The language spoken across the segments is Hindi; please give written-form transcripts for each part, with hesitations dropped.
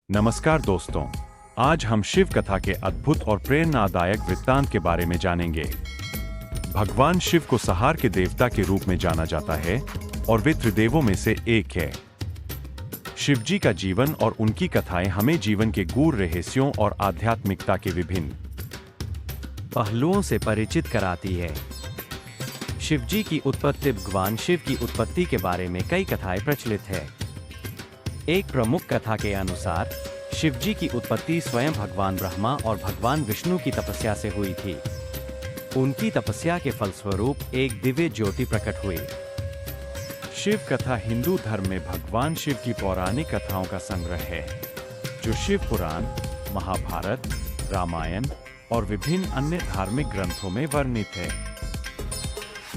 नमस्कार दोस्तों, आज हम शिव कथा के अद्भुत और प्रेरणादायक वृत्तांत के बारे में जानेंगे। भगवान शिव को संहार के देवता के रूप में जाना जाता है और वे त्रिदेवों में से एक है। शिव जी का जीवन और उनकी कथाएं हमें जीवन के गूढ़ रहस्यों और आध्यात्मिकता के विभिन्न पहलुओं से परिचित कराती है। शिव जी की उत्पत्ति। भगवान शिव की उत्पत्ति के बारे में कई कथाएं प्रचलित है। एक प्रमुख कथा के अनुसार शिव जी की उत्पत्ति स्वयं भगवान ब्रह्मा और भगवान विष्णु की तपस्या से हुई थी। उनकी तपस्या के फलस्वरूप एक दिव्य ज्योति प्रकट हुई। शिव कथा हिंदू धर्म में भगवान शिव की पौराणिक कथाओं का संग्रह है, जो शिव पुराण, महाभारत, रामायण और विभिन्न अन्य धार्मिक ग्रंथों में वर्णित है।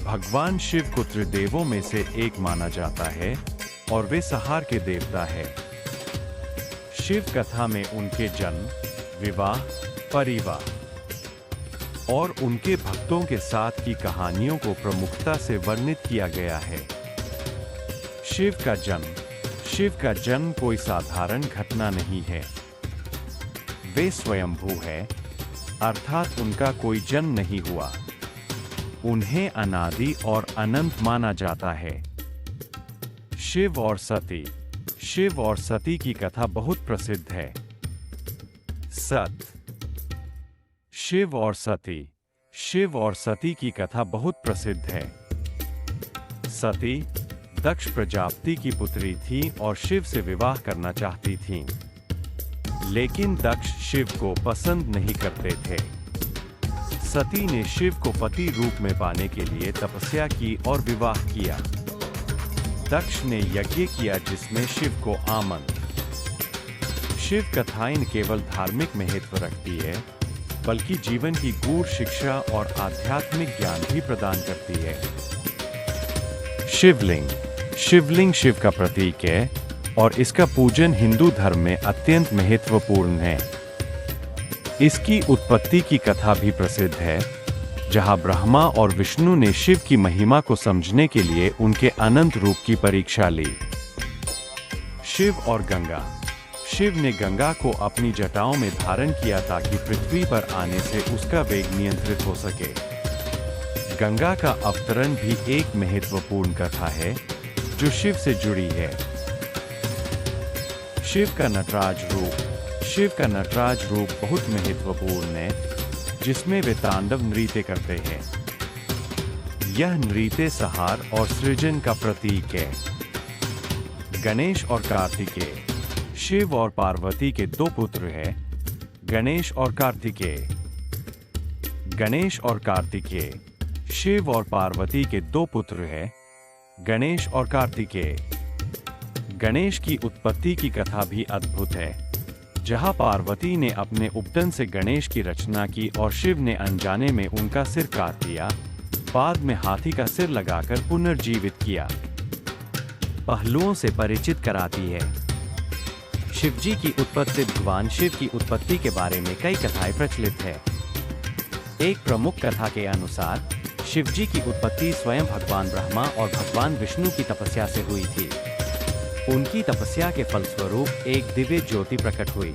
भगवान शिव को त्रिदेवों में से एक माना जाता है और वे संहार के देवता है। शिव कथा में उनके जन्म, विवाह, परिवार और उनके भक्तों के साथ की कहानियों को प्रमुखता से वर्णित किया गया है। शिव का जन्म कोई साधारण घटना नहीं है। वे स्वयंभू है, अर्थात उनका कोई जन्म नहीं हुआ। उन्हें अनादि और अनंत माना जाता है। शिव और सती की कथा बहुत प्रसिद्ध है। शिव और सती की कथा बहुत प्रसिद्ध है। सती दक्ष प्रजापति की पुत्री थी और शिव से विवाह करना चाहती थीं। लेकिन दक्ष शिव को पसंद नहीं करते थे। सती ने शिव को पति रूप में पाने के लिए तपस्या की और विवाह किया। दक्ष ने यज्ञ किया जिसमें शिव को शिव कथाएं न केवल धार्मिक महत्व रखती है, बल्कि जीवन की गूढ़ शिक्षा और आध्यात्मिक ज्ञान भी प्रदान करती है। शिवलिंग शिव का प्रतीक है और इसका पूजन हिंदू धर्म में अत्यंत महत्वपूर्ण है। इसकी उत्पत्ति की कथा भी प्रसिद्ध है, जहां ब्रह्मा और विष्णु ने शिव की महिमा को समझने के लिए उनके अनंत रूप की परीक्षा ली। शिव और गंगा। शिव ने गंगा को अपनी जटाओं में धारण किया ताकि पृथ्वी पर आने से उसका वेग नियंत्रित हो सके। गंगा का अवतरण भी एक महत्वपूर्ण कथा है जो शिव से जुड़ी है। शिव का नटराज रूप बहुत महत्वपूर्ण है, जिसमें वे तांडव नृत्य करते हैं। यह नृत्य संहार और सृजन का प्रतीक है। गणेश और कार्तिकेय। शिव और पार्वती के दो पुत्र हैं, गणेश और कार्तिकेय। शिव और पार्वती के दो पुत्र हैं, गणेश और कार्तिकेय। गणेश की उत्पत्ति की कथा भी अद्भुत है, जहां पार्वती ने अपने उपटन से गणेश की रचना की और शिव ने अनजाने में उनका सिर काट दिया, बाद में हाथी का सिर लगाकर पुनर्जीवित किया। पहलुओं से परिचित कराती है। शिव जी की उत्पत्ति। भगवान शिव की उत्पत्ति के बारे में कई कथाएं प्रचलित है। एक प्रमुख कथा के अनुसार शिव जी की उत्पत्ति स्वयं भगवान ब्रह्मा और भगवान विष्णु की तपस्या से हुई थी। उनकी तपस्या के फलस्वरूप एक दिव्य ज्योति प्रकट हुई।